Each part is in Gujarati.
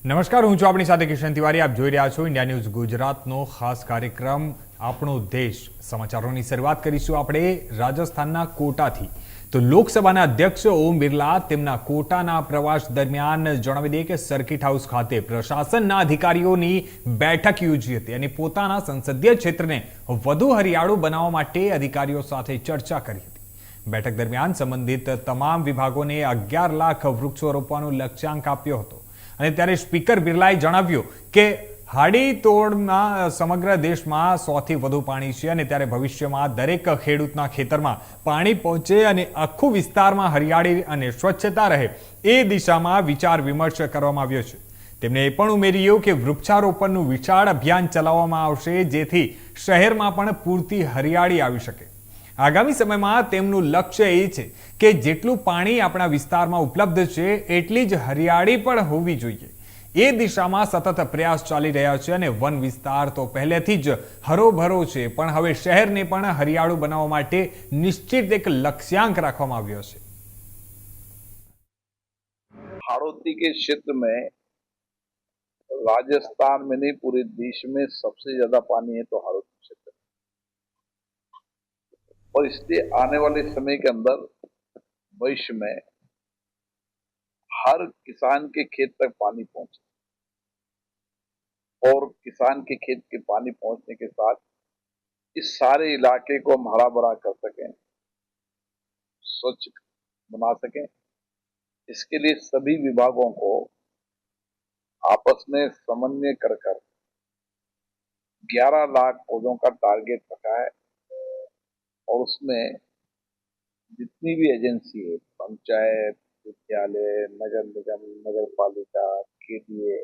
નમસ્કાર, હું છું આપણી સાથે કિશન તિવારી. આપ જોઈ રહ્યા છો ઇન્ડિયા ન્યૂઝ ગુજરાતનો ખાસ કાર્યક્રમ આપણો દેશ. સમાચારોની શરૂઆત કરીશું આપણે રાજસ્થાનના કોટાથી. તો લોકસભાના અધ્યક્ષ ઓમ બિરલા તેમના કોટાના પ્રવાસ દરમિયાન જણાવી દે કે સર્કિટ હાઉસ ખાતે પ્રશાસનના અધિકારીઓની બેઠક યોજી હતી અને પોતાના સંસદીય ક્ષેત્રને વધુ હરિયાળું બનાવવા માટે અધિકારીઓ સાથે ચર્ચા કરી હતી. બેઠક દરમિયાન સંબંધિત તમામ વિભાગોને 11 લાખ વૃક્ષો રોપવાનો લક્ષ્યાંક આપ્યો હતો. અને ત્યારે સ્પીકર બિરલાએ જણાવ્યું કે હાડીતોડમાં સમગ્ર દેશમાં 100થી વધુ પાણી છે અને ત્યારે ભવિષ્યમાં દરેક ખેડૂતના ખેતરમાં પાણી પહોંચે અને આખું વિસ્તારમાં હરિયાળી અને સ્વચ્છતા રહે એ દિશામાં વિચાર વિમર્શ કરવામાં આવ્યો છે. તેમણે એ પણ ઉમેર્યું કે વૃક્ષારોપણનું વિશાળ અભિયાન ચલાવવામાં આવશે જેથી શહેરમાં પણ પૂરતી હરિયાળી આવી શકે. આગામી સમયમાં તેમનું લક્ષ્ય એ છે કે જેટલું પાણી આપણા વિસ્તારમાં ઉપલબ્ધ છે એટલી જ હરિયાળી પણ હોવી જોઈએ. એ દિશામાં સતત પ્રયાસ ચાલી રહ્યા છે અને વન વિસ્તાર તો પહેલેથી જ હરોભરો છે, પણ હવે શહેરને પણ હરિયાળું બનાવવા માટે નિશ્ચિત એક લક્ષ્યાંક રાખવામાં આવ્યો છે. हाड़ौती के क्षेत्र में राजस्थान में नहीं पूरे देश में सबसे ज्यादा पानी है तो हाड़ौती क्षेत्र और इसलिए आने वाले समय के अंदर भविष्य में हर किसान के खेत तक पानी पहुंचे और किसान के खेत के पानी पहुंचने के साथ इस सारे इलाके को हम हरा भरा कर सकें, स्वच्छ बना सकें. इसके लिए सभी विभागों को आपस में समन्वय कर 11 लाख पौधों का टारगेट रखा है और उसमें जितनी भी एजेंसी है, पंचायत, विद्यालय, नगर निगम, नगर पालिका, केडीए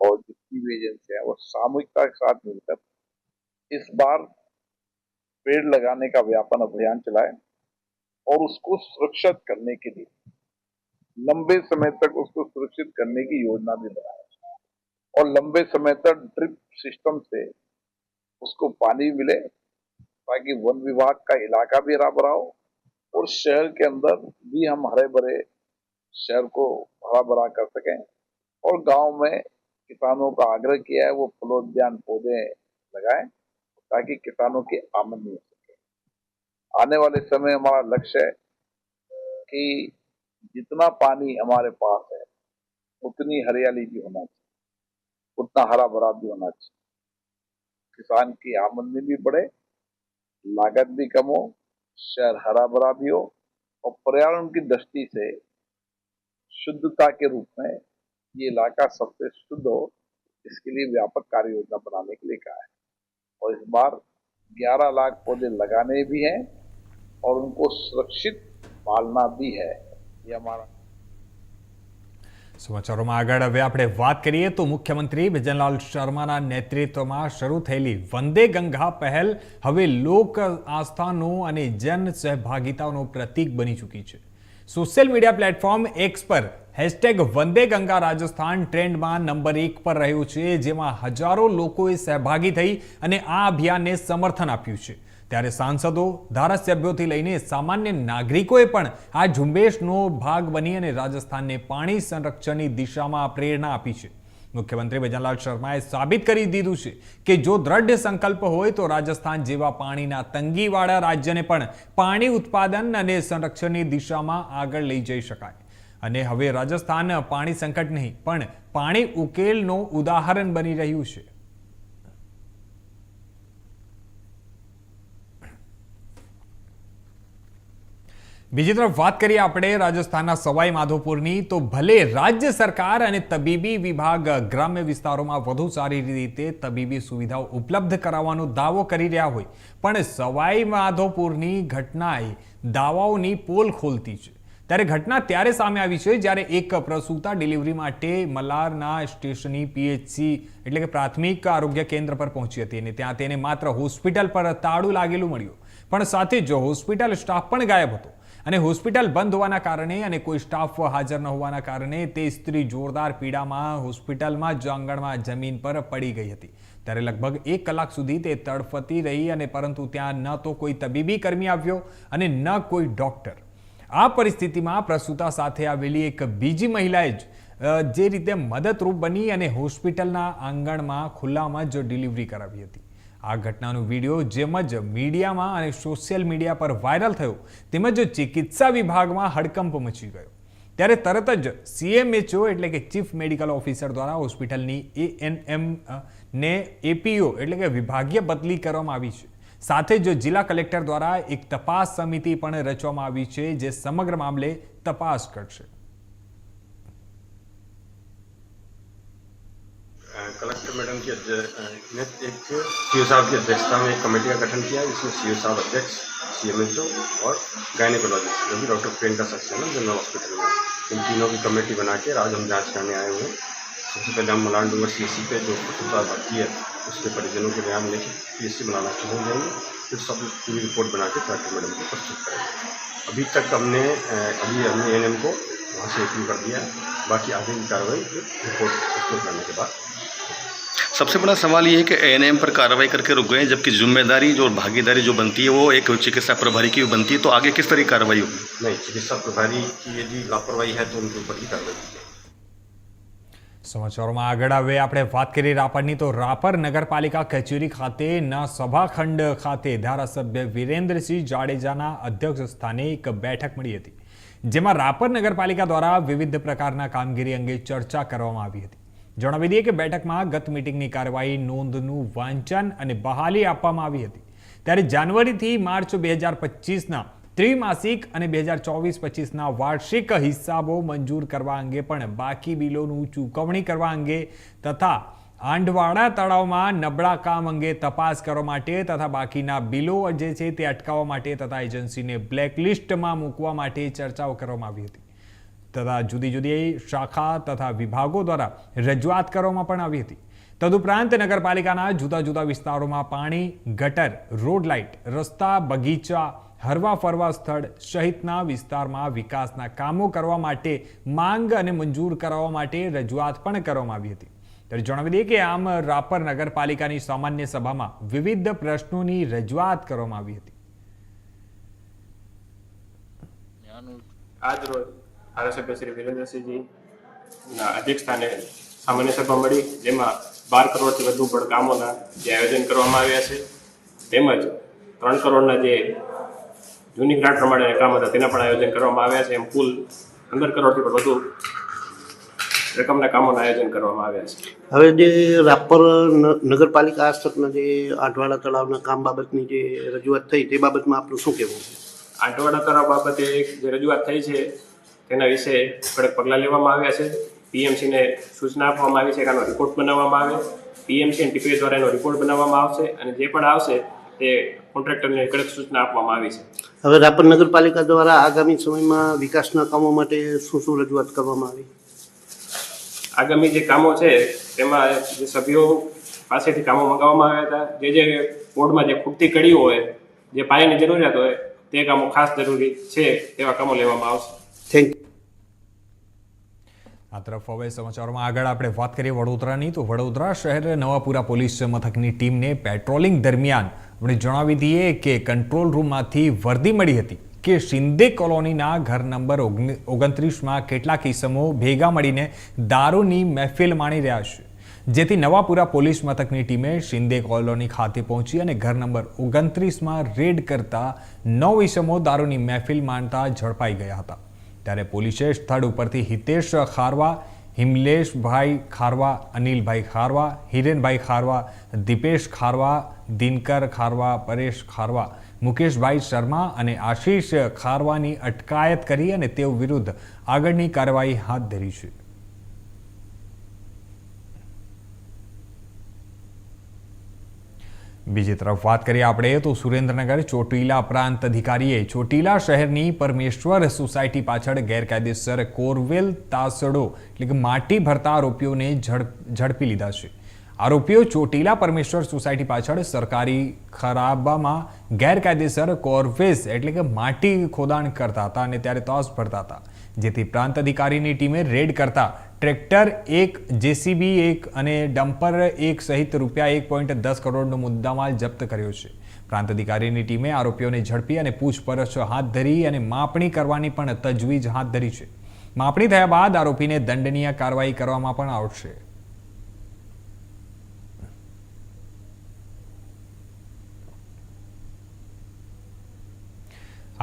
और जितनी भी एजेंसी है वो सामूहिकता के साथ मिलकर इस बार पेड़ लगाने का व्यापक अभियान चलाए और उसको सुरक्षित करने के लिए लंबे समय तक उसको सुरक्षित करने की योजना भी बनाए और लंबे समय तक ड्रिप सिस्टम से उसको पानी मिले ताकि वन विभाग का इलाका भी हरा भरा हो और शहर के अंदर भी हम हरे भरे शहर को हरा भरा कर सकें. और गांव में किसानों का आग्रह किया है वो फलोद्यान पौधे लगाएं ताकि किसानों की आमदनी हो सके. आने वाले समय हमारा लक्ष्य है कि जितना पानी हमारे पास है उतनी हरियाली भी होना चाहिए, उतना हरा भरा भी होना चाहिए. किसान की आमदनी भी बढ़े, लागत भी कम हो, शहर हरा भरा भी हो और पर्यावरण की दृष्टि से शुद्धता के रूप में ये इलाका सबसे शुद्ध हो, इसके लिए व्यापक कार्य योजना बनाने के लिए कहा है. और इस बार 11 लाख पौधे लगाने भी हैं और उनको सुरक्षित पालना भी है. ये हमारा સમાચારોમાં આગળ હવે આપણે વાત કરીએ તો મુખ્યમંત્રી ભજનલાલ શર્માના નેતૃત્વમાં શરૂ થયેલી વંદે ગંગા પહેલ હવે લોક આસ્થાનો અને જન સહભાગિતાનો પ્રતીક બની ચૂકી છે. સોશિયલ મીડિયા પ્લેટફોર્મ એક્સ પર હેશટેગ વંદે ગંગા રાજસ્થાન ટ્રેન્ડમાં નંબર 1 પર રહ્યું છે, જેમાં હજારો લોકોએ સહભાગી થઈ અને આ અભિયાનને સમર્થન આપ્યું છે. ત્યારે સાંસદો, ધારાસભ્યોથી લઈને સામાન્ય નાગરિકોએ પણ આ ઝુંબેશનો ભાગ બની અને રાજસ્થાનને પાણી સંરક્ષણની દિશામાં પ્રેરણા આપી છે. મુખ્યમંત્રી ભજનલાલ શર્માએ સાબિત કરી દીધું છે કે જો દ્રઢ સંકલ્પ હોય તો રાજસ્થાન જેવા પાણીના તંગીવાળા રાજ્યને પણ પાણી ઉત્પાદન અને સંરક્ષણની દિશામાં આગળ લઈ જઈ શકાય. અને હવે રાજસ્થાન પાણી સંકટ નહીં પણ પાણી ઉકેલનો ઉદાહરણ બની રહ્યું છે. બીજી તરફ વાત કરીએ આપણે રાજસ્થાનના સવાઈ માધોપુરની, તો ભલે રાજ્ય સરકાર અને તબીબી વિભાગ ગ્રામ્ય વિસ્તારોમાં વધુ સારી રીતે તબીબી સુવિધાઓ ઉપલબ્ધ કરાવવાનો દાવો કરી રહ્યા હોય, પણ સવાઈ માધોપુરની ઘટનાએ દાવાઓની પોલ ખોલતી છે. ત્યારે ઘટના ત્યારે સામે આવી છે જ્યારે એક પ્રસૂતા ડિલિવરી માટે મલારના સ્ટેશનની પીએચસી એટલે કે પ્રાથમિક આરોગ્ય કેન્દ્ર પર પહોંચી હતી અને ત્યાં તેને માત્ર હોસ્પિટલ પર તાળું લાગેલું મળ્યું, પણ સાથે જ હોસ્પિટલ સ્ટાફ પણ ગાયબ હતો. અને હોસ્પિટલ બંધ હોવાના કારણે અને કોઈ સ્ટાફ હાજર ન હોવાના કારણે તે સ્ત્રી જોરદાર પીડામાં હોસ્પિટલમાં જ આંગણમાં જમીન પર પડી ગઈ હતી. ત્યારે લગભગ 1 કલાક સુધી તે તડફતી રહી અને પરંતુ ત્યાં ન તો કોઈ તબીબી કર્મી આવ્યો અને ન કોઈ ડોક્ટર. આ પરિસ્થિતિમાં પ્રસૂતા સાથે આવેલી એક બીજી મહિલાએ જ જે રીતે મદદરૂપ બની અને હોસ્પિટલના આંગણમાં ખુલ્લામાં જ ડિલિવરી કરાવી હતી. આ ઘટનાનો વિડીયો જેમ જ મીડિયામાં અને સોશિયલ મીડિયા પર વાયરલ થયો તેમજ ચિકિત્સા વિભાગમાં હડકંપ મચી ગયો. ત્યારે તરત જ CMHO એટલે કે ચીફ મેડિકલ ઓફિસર દ્વારા હોસ્પિટલની ANM ને APO એટલે કે વિભાગીય બદલી કરવામાં આવી છે. સાથે જ જિલ્લા કલેક્ટર દ્વારા એક તપાસ સમિતિ પણ રચવામાં આવી છે જે સમગ્ર મામલે તપાસ કરશે. कलेक्टर मैडम की ने एक सीओ साहब की अध्यक्षता में एक कमेटी का गठन किया जिसमें सीओ साहब अध्यक्ष CMHO और गायनेकोलॉजिस्ट जो भी doctor Priyanka Saxena general hospital में इन तीनों की कमेटी बना के आज हम जाँच करने आए हुए हैं. सबसे पहले हम मलान डूंगर CSC पे जो अस्पताल भर्ती है उसके परिजनों के बयान लेके PSC बनाना शुरू हो जाएंगे. फिर सब पूरी रिपोर्ट बना के कलेक्टर मैडम को प्रस्तुत करेंगे. अभी तक हमने ANM को वहाँ से APO कर दिया है. बाकी आगे की कार्रवाई रिपोर्ट प्रस्तुत करने के बाद. सबसे बड़ा सवाल ये है कि ANM पर कार्रवाई करके रुक गए, जबकि जिम्मेदारी जो भागीदारी जो बनती है वो एक चिकित्सा प्रभारी की बनती है. तो आगे किस तरह की कार्रवाई होगी? नहीं, चिकित्सा प्रभारी की यदि लापरवाही है तो उनके ऊपर ही कार्रवाई की जाएगी. સમાચારોમાં આગળ હવે આપણે વાત કરીએ રાપરની. તો રાપર નગરપાલિકા કચેરી ખાતેના સભાખંડ ખાતે ધારાસભ્ય વિરેન્દ્રસિંહ જાડેજાના અધ્યક્ષ સ્થાને એક બેઠક મળી હતી જેમાં રાપર નગરપાલિકા દ્વારા વિવિધ પ્રકારના કામગીરી અંગે ચર્ચા કરવામાં આવી હતી. જણાવી દઈએ કે બેઠકમાં ગત મીટિંગની કાર્યવાહી નોંધનું વાંચન અને બહાલી આપવામાં આવી હતી. ત્યારે જાન્યુઆરીથી માર્ચ 2025ના ત્રિમાસિક અને 2024-25ના વાર્ષિક હિસાબો મંજૂર કરવા અંગે પણ બાકી બિલોનું ચૂકવણી કરવા અંગે તથા આંડવાડા તળાવમાં નબળા કામ અંગે તપાસ કરવા માટે તથા બાકીના બિલો જે છે તે અટકાવવા માટે તથા એજન્સીને બ્લેકલિસ્ટમાં મૂકવા માટે ચર્ચાઓ કરવામાં આવી હતી તથા જુદી જુદી શાખા તથા વિભાગો દ્વારા રજૂઆત કરવામાં પણ આવી હતી. તદુપરાંત નગરપાલિકાના જુદા જુદા વિસ્તારોમાં પાણી, ગટર, રોડ લાઇટ, રસ્તા, બગીચા, હરવા ફરવા સ્થળ સહિતના વિસ્તારમાં વિકાસના કામો કરવા માટે માંગ અને મંજૂર કરાવવા માટે રજૂઆત પણ કરવામાં આવી હતી. ત્યારે જણાવી દઈએ કે આમ રાપર નગરપાલિકાની સામાન્ય સભામાં વિવિધ પ્રશ્નોની રજૂઆત કરવામાં આવી હતી. આજ રોજ ધારાસભ્ય શ્રી વિરેન્દ્રસિંહજીના અધ્યક્ષસ્થાને સામાન્ય સભા મળી જેમાં 12 કરોડથી વધુ પણ કામોના જે આયોજન કરવામાં આવ્યા છે તેમજ 3 કરોડના જે જૂની ગ્રાન્ટ પ્રમાણે કામ હતા તેના પણ આયોજન કરવામાં આવ્યા છે. એમ કુલ 15 કરોડથી પણ વધુ રકમના કામોના આયોજન કરવામાં આવ્યા છે. હવે જે રાપર નગરપાલિકા આસ્તકના જે આંટવાડા તળાવના કામ બાબતની જે રજૂઆત થઈ તે બાબતમાં આપનું શું કહેવું છે? આંટવાડા તળાવ બાબતે જે રજૂઆત થઈ છે તેના વિશે કડક પગલાં લેવામાં આવ્યા છે. PMCને સૂચના આપવામાં આવી છે કે આનો રિપોર્ટ બનાવવામાં આવે. PMC અને TPA દ્વારા એનો રિપોર્ટ બનાવવામાં આવશે અને જે પણ આવશે તે કોન્ટ્રાક્ટરને કડક સૂચના આપવામાં આવી છે. હવે રાપર નગરપાલિકા દ્વારા આગામી સમયમાં વિકાસના કામો માટે શું શું રજૂઆત કરવામાં આવી? આગામી જે કામો છે તેમાં જે સભ્યો પાસેથી કામો મંગાવવામાં આવ્યા હતા, જે બોર્ડમાં જે ખૂટતી કડીઓ હોય, જે પાયાની જરૂરિયાત હોય તે કામો ખાસ જરૂરી છે તેવા કામો લેવામાં આવશે. Thank you. આ તરફ હવે સમાચારોમાં આગળ આપણે વાત કરીએ વડોદરાની. તો વડોદરા શહેર નવાપુરા પોલીસ મથકની ટીમને પેટ્રોલિંગ દરમિયાન આપણે જણાવી દઈએ કે કંટ્રોલ રૂમમાંથી વર્દી મળી હતી કે શિંદે કોલોનીના ઘર નંબર 29માં કેટલાક ઇસમો ભેગા મળીને દારૂની મહેફિલ માણી રહ્યા છે. જેથી નવાપુરા પોલીસ મથકની ટીમે શિંદે કોલોની ખાતે પહોંચી અને ઘર નંબર 29માં રેડ કરતા 9 ઇસમો દારૂની મહેફિલ માણતા ઝડપાઈ ગયા હતા. ત્યારે પોલીસે સ્થળ ઉપરથી હિતેશ ખારવા, હિમલેશભાઈ ખારવા, અનિલભાઈ ખારવા, હિરેનભાઈ ખારવા, દીપેશ ખારવા, દિનકર ખારવા, પરેશ ખારવા, મુકેશભાઈ શર્મા અને આશીષ ખારવાની અટકાયત કરી અને તેઓ વિરુદ્ધ આગળની કાર્યવાહી હાથ ધરી છે. બીજી તરફ વાત કરીએ આપણે તો સુરેન્દ્રનગર ચોટીલા પ્રાંત અધિકારીએ ચોટીલા શહેરની પરમેશ્વર સોસાયટી પાછળ ગેરકાયદેસર કોરવેલ તાસડો એટલે કે માટી ભરતા આરોપીઓને ઝડપી લીધા છે. આરોપીઓ ચોટીલા પરમેશ્વર સોસાયટી પાછળ સરકારી ખરાબામાં ગેરકાયદેસર કોરવેસ એટલે કે માટી ખોદાણ કરતા હતા અને ત્યારે તાસ ભરતા હતા. જેથી પ્રાંત અધિકારીની ટીમે રેડ કરતા ટ્રેક્ટર 1, JCB 1 અને ડમ્પર 1 સહિત ₹1.10 કરોડનો મુદ્દામાલ જપ્ત કર્યો છે. પ્રાંત અધિકારીની ટીમે આરોપીઓને ઝડપી અને પૂછપરછ હાથ ધરી અને માપણી કરવાની પણ તજવીજ હાથ ધરી છે. માપણી થયા બાદ આરોપીને દંડનીય કાર્યવાહી કરવામાં પણ આવશે.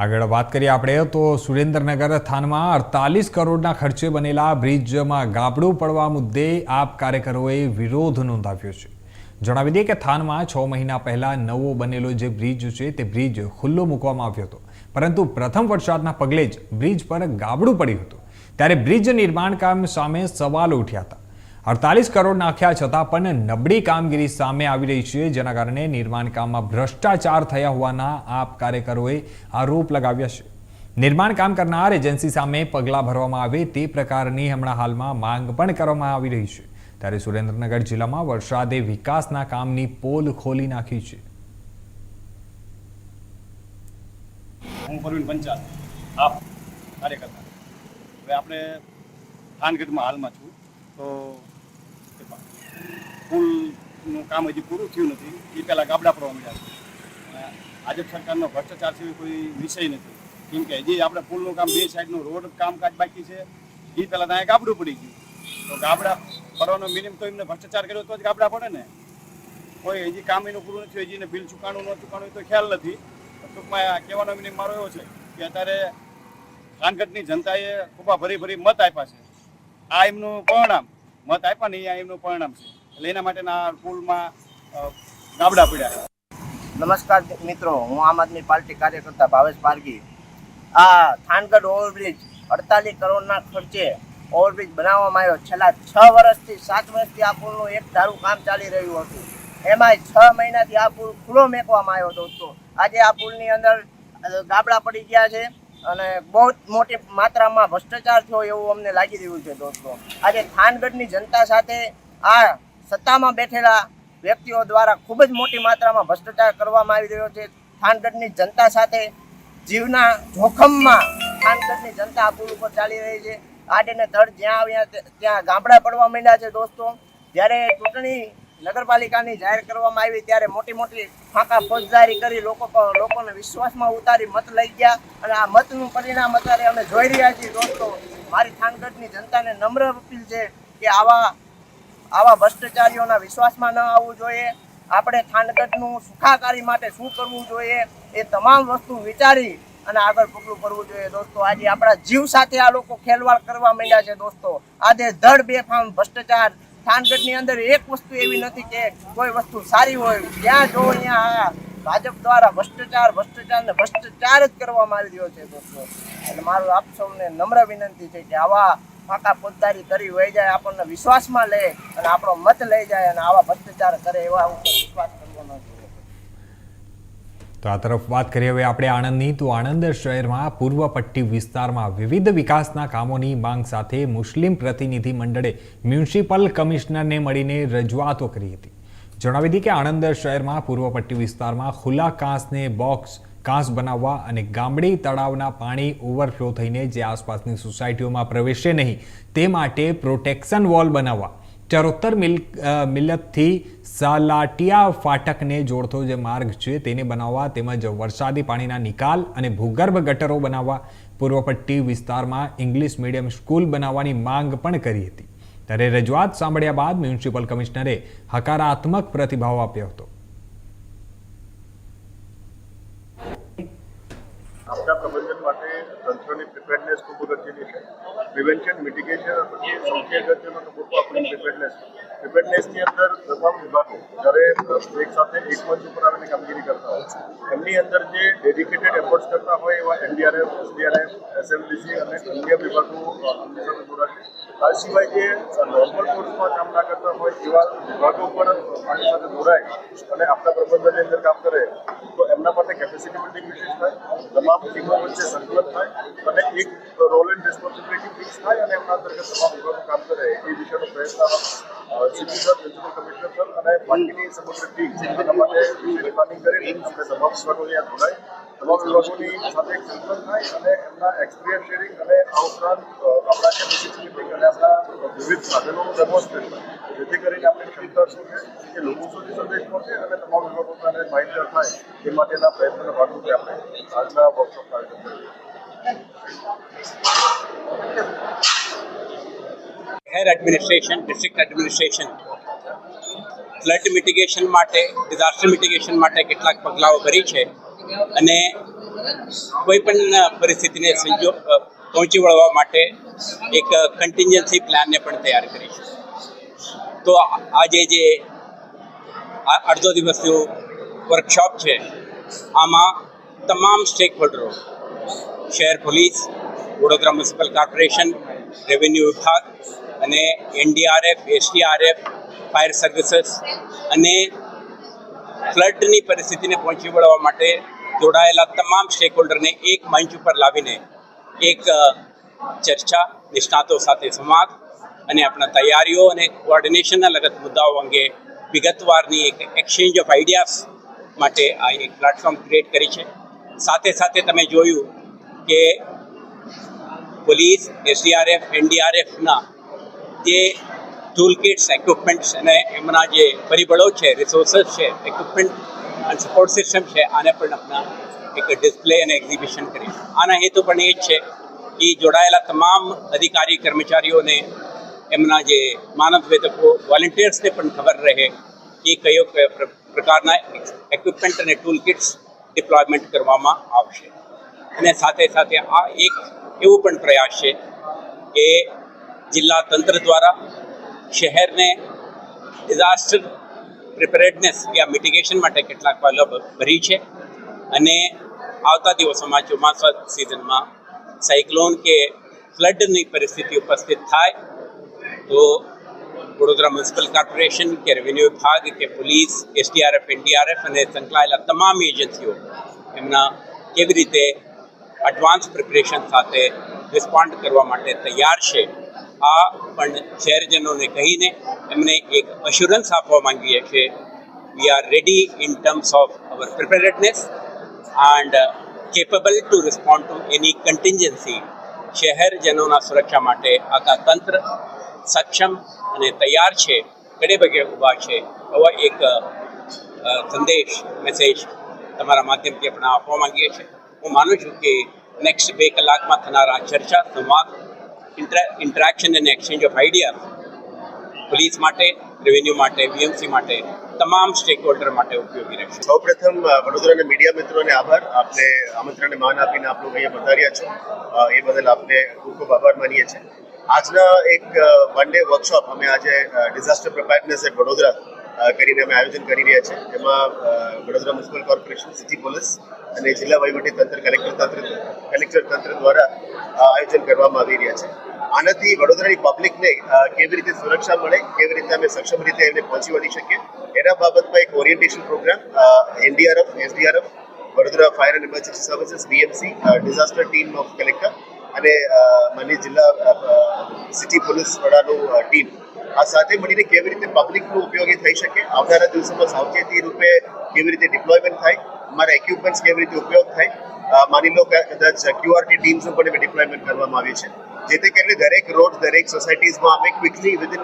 આગળ વાત કરીએ આપણે તો સુરેન્દ્રનગર થાનમાં 48 કરોડના ખર્ચે બનેલા બ્રિજમાં ગાબડું પડવા મુદ્દે આપ કાર્યકરોએ વિરોધ નોંધાવ્યો છે. જણાવી દઈએ કે થાનમાં 6 મહિના પહેલા નવો બનેલો જે બ્રિજ છે તે બ્રિજ ખુલ્લો મૂકવામાં આવ્યો હતો, પરંતુ પ્રથમ વરસાદના પગલે જ બ્રિજ પર ગાબડું પડ્યું હતું. ત્યારે બ્રિજ નિર્માણ કામ સામે સવાલો ઉઠ્યા હતા. 48 કરોડ નાખ્યા છતાં પણ નબળી કામગીરી સામે આવી રહી છે, જેના કારણે નિર્માણ કામમાં ભ્રષ્ટાચાર થયા હોવાના આપ કાર્યકરોએ આરોપ લગાવ્યા છે. નિર્માણ કામ કરનાર એજન્સી સામે પગલાં ભરવામાં આવે તે પ્રકારની હમણાં હાલમાં માંગ પણ કરવામાં આવી રહી છે. ત્યારે સુરેન્દ્રનગર જિલ્લામાં વરસાદે વિકાસના કામની પોલ ખોલી નાખી છે. હું પરવીન પંચાલ આપ કાર્યકર્તા. હવે આપણે થાનગઢમાં હાલમાં છું, તો પુલનું કામ હજી પૂરું થયું નથી. એ પહેલાં ગાબડા પડવા મળ્યા છે. ભાજપ સરકારનો ભ્રષ્ટાચાર સિવાય કોઈ વિષય નથી, કેમ કે હજી આપણે પુલનું કામ 2 સાઈડનું રોડ કામકાજ બાકી છે. એ પહેલાં ત્યાં ગાબડું પડી ગયું, તો ગાબડા પડવાનો મિનિમમ તો એમને ભ્રષ્ટાચાર કર્યો તો જ ગાબડા પડે ને. કોઈ હજી કામ એનું પૂરું નથી, હજી એને બિલ ચૂકાણું ન ચૂકાણું તો ખ્યાલ નથી. ટૂંકમાં કહેવાનો મિનિમમ મારો એવો છે કે અત્યારે થાનગઢની જનતાએ ખૂબ ભરી મત આપ્યા છે. આ એમનું પરિણામ, મત આપ્યા ને આ એમનું પરિણામ છે. એટલે એના માટેના પુલમાં ગાબડા પડ્યા. નમસ્કાર મિત્રો, હું આમ આદમી પાર્ટી કાર્યકર્તા ભાવેશ પારગી. આ થાનગઢ ઓવરબ્રિજ 48 કરોડના ખર્ચે ઓવરબ્રિજ બનાવવામાં આવ્યો. છેલ્લા 6 વર્ષથી 7 વર્ષથી આ પુલનું એક ધારું કામ ચાલી રહ્યું હતું. એમાંય 6 મહિનાથી આ પુલ ખુલ્લો મેકવામાં આવ્યો દોસ્તો. આજે આ પુલની અંદર ગાબડા પડી ગયા છે અને બહુ મોટી માત્રામાં ભ્રષ્ટાચાર થયો એવું અમને લાગી રહ્યું છે દોસ્તો. આજે થાનગઢની જનતા સાથે આ સત્તામાં બેઠેલા વ્યક્તિઓ દ્વારા ખૂબ જ મોટી માત્રામાં ભ્રષ્ટાચાર કરવામાં આવી રહ્યો છે. થાનગઢની જનતા સાથે જીવના જોખમમાં થાનગઢની જનતા આ પુલ ઉપર ચાલી રહી છે. આડે ને ધડ જ્યાં આવ્યા ત્યાં ગામડા પડવા માંડ્યા છે દોસ્તો. જ્યારે ચૂંટણી નગરપાલિકાની જાહેર કરવામાં આવી ત્યારે મોટી ફાંકા ફોજદારી કરી લોકોને વિશ્વાસમાં ઉતારી મત લઈ ગયા, અને આ મતનું પરિણામ અત્યારે અમે જોઈ રહ્યા છીએ દોસ્તો. મારી થાનગઢની જનતાને નમ્ર અપીલ છે કે આવા ભ્રષ્ટાચારીઓના વિશ્વાસમાં ન આવવું જોઈએ. આપણે થાનગઢનું સુખાકારી માટે શું કરવું જોઈએ એ તમામ વસ્તુ વિચારી અને આગળ પગલું ભરવું જોઈએ દોસ્તો. આજે આપણા જીવ સાથે આ લોકો ખેલવાડ કરવા માંડ્યા છે દોસ્તો. આજે ધડ બેફામ ભ્રષ્ટાચાર. થાનગઢની અંદર એક વસ્તુ એવી નથી કે કોઈ વસ્તુ સારી હોય. જ્યાં જો અહીંયા ભાજપ દ્વારા ભ્રષ્ટાચાર જ કરવામાં આવી રહ્યો છે દોસ્તો. એટલે મારું આપ સૌને નમ્ર વિનંતી છે કે આવા ફાંકા ફોજદારી કરી વહી જાય, આપણને વિશ્વાસમાં લે અને આપણો મત લઈ જાય અને આવા ભ્રષ્ટાચાર કરે એવા ઉપર વિશ્વાસ કરવો ન જોઈએ. તો આ તરફ વાત કરીએ હવે આપણે આણંદની. તો આણંદ શહેરમાં પૂર્વ પટ્ટી વિસ્તારમાં વિવિધ વિકાસના કામોની માંગ સાથે મુસ્લિમ પ્રતિનિધિ મંડળે મ્યુનિસિપલ કમિશનરને મળીને રજૂઆતો કરી હતી. જણાવી દઈએ કે આણંદ શહેરમાં પૂર્વ પટ્ટી વિસ્તારમાં ખુલ્લા કાંસ બનાવવા અને ગામડી તળાવના પાણી ઓવરફ્લો થઈને જે આસપાસની સોસાયટીઓમાં પ્રવેશે નહીં તે માટે પ્રોટેક્શન વોલ બનાવવા, ચરોતર મિલતથી સાલાટિયા ફાટકને જોડતો જે માર્ગ છે તેને બનાવવા, તેમજ વરસાદી પાણીના નિકાલ અને ભૂગર્ભ ગટરો બનાવવા, પૂર્વ પટ્ટી વિસ્તારમાં ઇંગ્લિશ મીડિયમ સ્કૂલ બનાવવાની માંગ પણ કરી હતી. ત્યારે રજૂઆત સાંભળ્યા બાદ મ્યુનિસિપલ કમિશનરે હકારાત્મક પ્રતિભાવ આપ્યો હતો. આપણા પ્રબંધન માટે તંત્રની પ્રિપેરનેસ ખૂબ અગત્યની છે. પ્રિવેન્શન, મિટિગેશન પછી સૌથી અગત્યનો તો પૂરતો આપણી પ્રિપેરનેસની અંદર તમામ વિભાગો જ્યારે એક સાથે એક મંચ ઉપર આવીને કામગીરી કરતા હોય એમની અંદર જે ડેડિકેટેડ એફર્ટ્સ કરતા હોય એવા NDRF, SDRF, SMDC અને અન્ય વિભાગો આમની સાથે જોડાશે. આ સિવાય જે નોર્મલ કોર્સમાં કામ ના કરતા હોય એવા વિભાગો પણ આની સાથે જોડાય અને આપણા પ્રબંધનની અંદર કામ કરે તો એમના માટે કેપેસિટી બિલ્ડિંગ વિશેષ થાય, તમામ ટીમો વચ્ચે સંકલન થાય અને એક રોલ એન્ડ રિસ્પોન્સિબિલિટી ફિક્સ થાય અને એમના અંતર્ગત તમામ વિભાગો કામ કરે એ વિશેનો પ્રયત્ન CP sir, municipal commissioner sir અને બાકીની સમગ્ર ટીમ એના માટે પ્લાનિંગ કરીને આપણે તમામ વિભાગો ત્યાં જોડાય, તમામ વિભાગોની સાથે સંકલન થાય અને એમના એક્સપિરિયન્સ શેરિંગ અને આ ઉપરાંત આપણા કેપેસિટી બિલ્ડિંગ અને આપણા વિવિધ સાધનોનું ડેમોન્સ્ટ્રેટ થાય, જેથી કરીને આપણી ક્ષમતા શું છે કે લોકો સુધી સંદેશ પહોંચે અને તમામ વિભાગો સાથે માહિતગાર થાય એ માટેના પ્રયત્નોના ભાગરૂપે આપણે આજના વર્કશોપ કાર્યક્રમ કરીએ. શહેર administration, district administration flood mitigation માટે, ડિઝાસ્ટર મિટિગેશન માટે કેટલાક પગલાઓ ભરી છે અને કોઈ પણ પરિસ્થિતિને પહોંચી વળવા માટે એક કન્ટિન્જન્સી પ્લાનને પણ તૈયાર કરી છે. તો આજે જે અડધો દિવસનું વર્કશોપ છે, આમાં તમામ સ્ટેક હોલ્ડરો, શહેર police, Vadodara municipal corporation, revenue વિભાગ અને NDRF, SDRF, ફાયર સર્વિસીસ અને ફ્લડની પરિસ્થિતિને પહોંચી વળવા માટે જોડાયેલા તમામ સ્ટેક હોલ્ડરને એક મંચ ઉપર લાવીને એક ચર્ચા, નિષ્ણાતો સાથે સંવાદ અને આપણા તૈયારીઓ અને કોઓર્ડિનેશનના લગત મુદ્દાઓ અંગે વિગતવારની એક એક્સચેન્જ ઓફ આઈડિયાઝ માટે આ એક પ્લેટફોર્મ ક્રિએટ કરી છે. સાથે સાથે તમે જોયું કે પોલીસ, SDRF, NDRFના જે ટૂલ કિટ્સ, ઇક્વિપમેન્ટ્સ અને એમના જે પરિબળો છે, રિસોર્સિસ છે, ઇક્વિપમેન્ટ અને સપોર્ટ સિસ્ટમ છે, આને પણ આપણા એક ડિસ્પ્લે અને એક્ઝિબિશન કરી. આના હેતુ પણ એ જ છે કે જોડાયેલા તમામ અધિકારી કર્મચારીઓને, એમના જે માનવ વેદકો, વોલેન્ટિયર્સને પણ ખબર રહે કે કયો પ્રકારના ઇક્વિપમેન્ટ અને ટૂલ કિટ્સ ડિપ્લોયમેન્ટ કરવામાં આવશે. અને સાથે સાથે આ એક એવું પણ પ્રયાસ છે કે જિલ્લા તંત્ર દ્વારા શહેરને ડિઝાસ્ટર પ્રિપેરેડનેસ યા મિટિગેશન માટે કેટલાક પગલાં ભરી છે અને આવતા દિવસોમાં ચોમાસા સિઝનમાં સાયક્લોન કે ફ્લડની પરિસ્થિતિ ઉપસ્થિત થાય તો વડોદરા મ્યુનિસિપલ કોર્પોરેશન કે રેવન્યુ વિભાગ કે પોલીસ, SDRF, NDRF અને સંકળાયેલા તમામ એજન્સીઓ એમના કેવી રીતે એડવાન્સ પ્રિપરેશન સાથે રિસ્પોન્ડ કરવા માટે તૈયાર છે, આ પણ શહેરજનોને કહીને એમને એક અશ્યોરન્સ આપવા માંગીએ છીએ. We are ready in terms of our preparedness and capable to respond to any contingency. શહેરજનોના સુરક્ષા માટે આખા તંત્ર સક્ષમ અને તૈયાર છે, ગળે પગે ઊભા છે. એવો એક સંદેશ, મેસેજ તમારા માધ્યમથી આપણે આપવા માંગીએ છીએ. હું માનું છું કે નેક્સ્ટ 2 કલાકમાં થનારા ચર્ચા, સંવાદ, ઇન્ટરેક્શન અને એક્સચેન્જ ઓફ આઈડિયા પોલીસ માટે, રેવન્યુ માટે, VMC માટે, તમામ સ્ટેક હોલ્ડર માટે ઉપયોગી રહેશે. સૌપ્રથમ વડોદરાના મીડિયા મિત્રોને આભાર. આપને આમંત્રણને માન આપીને આપ લોકો અહીંયા પધાર્યા છો, એ બદલ આપને ખૂબ ખૂબ આભાર માનીએ છીએ. આજના એક વન ડે વર્કશોપ અમે આજે ડિઝાસ્ટર પ્રિપેરનેસ એટ વડોદરા કરીને અમે આયોજન કરી રહ્યા છીએ. એમાં Vadodara municipal corporation, city police અને જિલ્લા વહીવટી તંત્ર, કલેક્ટર તંત્ર દ્વારા આયોજન કરવામાં આવી રહ્યા છે. આનાથી વડોદરાની પબ્લિકને કેવી રીતે સુરક્ષા મળે, કેવી રીતે અમે સક્ષમ રીતે એમને પહોંચી વળી શકીએ, એના બાબતમાં એક orientation programme NDRF, SDRF, Vadodara fire and emergency services, VMC, disaster team of collector અને માનનીય જિલ્લા સિટી પોલીસ વડાનું ટીમ, આ સાથે મળીને કેવી રીતે પબ્લિકનું ઉપયોગી થઈ શકે, આવનારા દિવસોમાં સાવચેતી રૂપે કેવી રીતે ડિપ્લોયમેન્ટ થાય, અમારા ઇક્વિપમેન્ટ્સ કેવી રીતે ઉપયોગ થાય. માની લો કે કદાચ QRT ટીમ્સનું પણ અમે ડિપ્લોયમેન્ટ કરવામાં આવી છે, જેથી કરીને દરેક રોડ, દરેક સોસાયટીઝમાં અમે ક્વિકલી વિધિન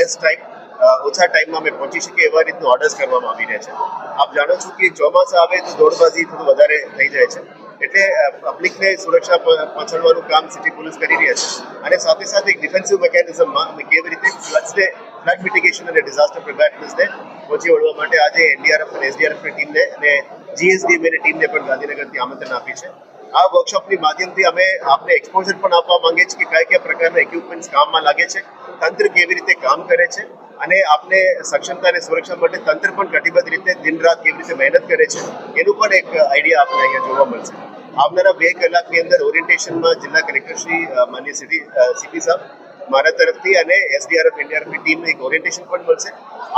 લેસ ટાઈમ, ઓછા ટાઈમમાં અમે પહોંચી શકીએ એવા રીતનું ઓર્ડર્સ કરવામાં આવી રહ્યા છે. આપ જાણો છો કે ચોમાસા આવે તો દોડબાજી થોડું વધારે થઈ જાય છે, એટલે પબ્લિકને સુરક્ષા પહોંચાડવાનું કામ સિટી પોલીસ કરી રહ્યા છે. અને સાથે સાથે એક ડિફેન્સિવ મિકેનિઝમમાં અમે કેવી રીતે ફ્લડ મિટિગેશન અને ડિઝાસ્ટર પ્રિપેરનેસને પહોંચી વળવા માટે આજે NDRF અને SDRFની ટીમને અને GSDMની ટીમને પણ ગાંધીનગરથી આમંત્રણ આપી છે. આ વર્કશોપની માધ્યમથી અમે આપને એક્સપોઝર પણ આપવા માંગીએ છીએ કે કયા પ્રકારના ઇક્વિપમેન્ટ્સ કામમાં લાગે છે, તંત્ર કેવી રીતે કામ કરે છે અને આપને સક્ષમતા અને સુરક્ષા માટે તંત્ર પણ કટિબદ્ધ રીતે દિન રાત કેવી રીતે મહેનત કરે છે, એનું પણ એક આઈડિયા આપને અહીંયા જોવા મળશે. આવનારા 2 કલાકની અંદર ઓરિએન્ટેશનમાં જિલ્લા કલેક્ટરશ્રી, માનનીય સીપી સાહેબ, મારા તરફથી અને SDRF, NDRFની ટીમને એક ઓરિએન્ટેશન પણ મળશે.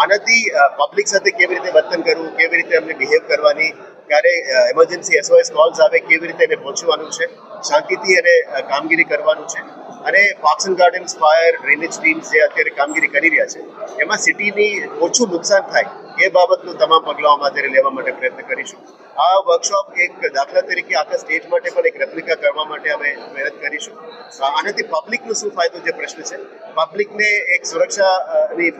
આનાથી પબ્લિક સાથે કેવી રીતે વર્તન કરવું, કેવી રીતે અમને બિહેવ કરવાની, ક્યારે એમરજન્સી SOS કોલ્સ આવે કેવી રીતે એને પહોંચવાનું છે, શાંતિથી એને કામગીરી કરવાનું છે. અને parks and gardens, fire, drainage teams જે અત્યારે કામગીરી કરી રહ્યા છે, એમાં સિટીની ઓછું નુકસાન થાય એ બાબતનું તમામ પગલાઓ અમે અત્યારે લેવા માટે પ્રયત્ન કરીશું. આ વર્કશોપ એક દાખલા તરીકે આખા સ્ટેટ માટે પણ એક રેપ્લિકા કરવા માટે અમે મહેનત કરીશું. આનાથી પબ્લિકનો શું ફાયદો, જે પ્રશ્ન છે, પબ્લિકને એક સુરક્ષાની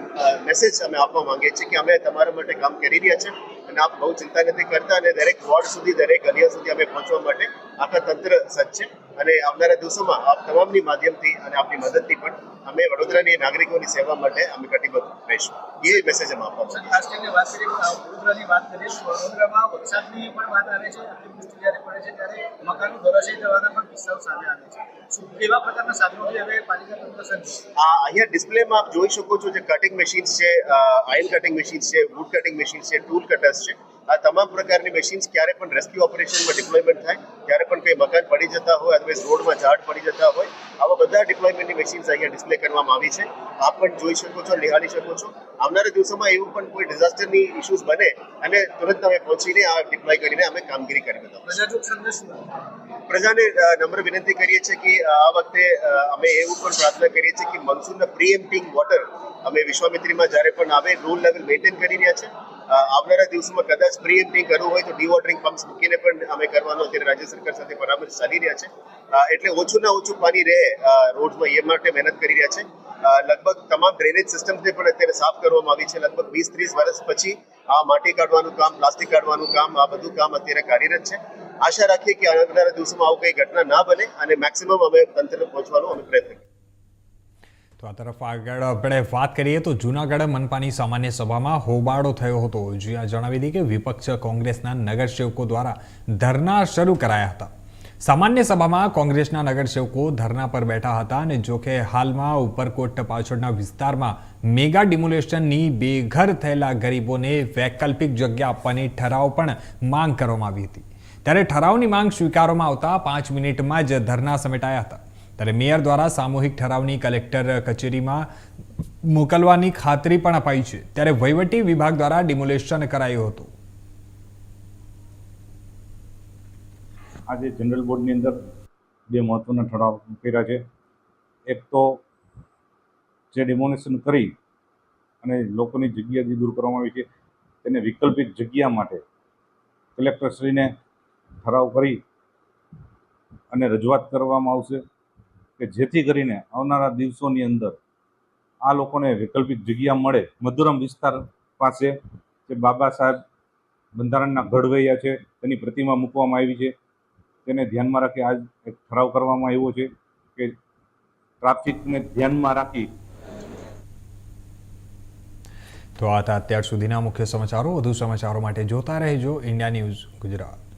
મેસેજ અમે આપવા માંગીએ છીએ કે અમે તમારા માટે કામ કરી રહ્યા છીએ અને આપ બહુ ચિંતા નથી કરતા અને દરેક વોર્ડ સુધી, દરેક ગલિયા સુધી અમે પહોંચવા માટે આખા તંત્ર સજ્જ છે અને આવનારા દિવસોમાં આપ તમામની માધ્યમથી અને આપની મદદથી પણ અમે વડોદરાની નાગરિકોની સેવા માટે અમે કટિબદ્ધ રહીશું. એ મેસેજ અમે આપવા માંગીએ છીએ. ખાસ કરીને વાત કરીએ વડોદરાની વાત કરીએ તો વડોદરામાં વરસાદની પણ વાત આવે છે. અતિવૃષ્ટિ જ્યારે પડે છે ત્યારે મકાનો ધરાશાયી થવાના પણ કિસ્સાઓ સામે આવે છે. શું કેવા પ્રકારના સાધનોથી હવે પાલિકા તંત્ર સજ્જ છે? અહીંયા ડિસ્પ્લેમાં આપ જોઈ શકો છો જે કટિંગ મશીન્સ છે, આયર્ન કટિંગ મશીન્સ છે, વુડ કટિંગ મશીન્સ છે, ટૂલ કટર્સ છે. આ તમામ પ્રકારની મશીન્સ ક્યારે પણ રેસ્ક્યુ ઓપરેશનમાં ડિપ્લોયમેન્ટ થાય, ત્યારે પણ કંઈ મકાન પડી જતા હોય, અદરવાઇઝ રોડમાં ઝાડ પડી જતા હોય, આવા બધા ડિપ્લોયમેન્ટની મશીન્સ અહીંયા ડિસ્પ્લે કરવામાં આવી છે. આપ પણ જોઈ શકો છો, નિહાળી શકો છો. આવનારા દિવસોમાં એવું પણ કોઈ ડિઝાસ્ટરની ઇશ્યુઝ બને અને તુરંત અમે પહોંચીને આ ડિપ્લોય કરીને અમે કામગીરી કરી બતાવીશું. પ્રજાને નમ્ર વિનંતી કરીએ છીએ કે આ વખતે અમે એવું પણ પ્રાર્થના કરીએ છીએ કે મોન્સૂનના પ્રીએમ્પ્ટિંગ વોટર અમે વિશ્વામિત્રીમાં જ્યારે પણ આવે રોલ લેવલ મેન્ટેન કરી રહ્યા છે. આવનારા દિવસોમાં કદાચ પ્રીએમ્પ્ટિંગ કરવું હોય તો ડીવોટરિંગ પમ્પ્સ મૂકીને પણ અમે કરવાનો અત્યારે રાજ્ય સરકાર સાથે પરામર્શ ચાલી રહ્યા છે. એટલે ઓછું પાણી રહે રોડમાં એ માટે મહેનત કરી રહ્યા છે. લગભગ તમામ ડ્રેનેજ સિસ્ટમને પણ અત્યારે સાફ કરવામાં આવી છે. લગભગ 20-30 વર્ષ પછી આ માટી કાઢવાનું કામ, પ્લાસ્ટિક કાઢવાનું કામ, આ બધું કામ અત્યારે કાર્યરત છે. આશા રાખીએ કે આવનારા દિવસોમાં આવું કંઈ ઘટના ના બને અને મેક્સિમમ અમે તંત્ર પહોંચવાનો અમે પ્રયત્ન કરીએ. તો આ તરફ આગળ આપણે વાત કરીએ તો જૂનાગઢ મનપાની સામાન્ય સભામાં હોબાળો થયો હતો. જ્યાં જણાવી દઈએ કે વિપક્ષ કોંગ્રેસના નગરસેવકો દ્વારા ધરણા શરૂ કરાયા હતા. સામાન્ય સભામાં કોંગ્રેસના નગરસેવકો ધરણા પર બેઠા હતા અને જોકે હાલમાં ઉપરકોટ પાછળના વિસ્તારમાં મેગા ડિમોલેશનની બેઘર થયેલા ગરીબોને વૈકલ્પિક જગ્યા આપવાની ઠરાવ પણ માંગ કરવામાં આવી હતી. ત્યારે ઠરાવની માંગ સ્વીકારવામાં આવતા 5 મિનિટમાં જ ધરણા સમેટાયા હતા. ત્યારે મેયર દ્વારા સામૂહિક ઠરાવની કલેક્ટર કચેરીમાં મોકલવાની ખાતરી પણ અપાઈ છે. ત્યારે વહીવટી વિભાગ દ્વારા ડિમોલેશન કરાયું હતું. આજે જનરલ બોર્ડની અંદર 2 મહત્વના ઠરાવ કર્યા છે. એક તો જે ડિમોલેશન કરી અને લોકોની જગ્યા જે દૂર કરવામાં આવી છે તેને વૈકલ્પિક જગ્યા માટે કલેક્ટરશ્રીને ઠરાવ કરી અને રજૂઆત કરવામાં આવશે કે જેથી કરીને આવનારા દિવસોની અંદર આ લોકોને વૈકલ્પિક જગ્યા મળે. મધુરમ વિસ્તાર પાસે જે બાબા સાહેબ બંધારણના ઘડવૈયા છે તેની પ્રતિમા મૂકવામાં આવી છે. તેને ધ્યાનમાં રાખી આજ એક ઠરાવ કરવામાં આવ્યો છે કે ટ્રાફિકને ધ્યાનમાં રાખી. તો આ હતા અત્યાર સુધીના મુખ્ય સમાચારો. વધુ સમાચારો માટે જોતા રહેજો ઇન્ડિયા ન્યૂઝ ગુજરાત.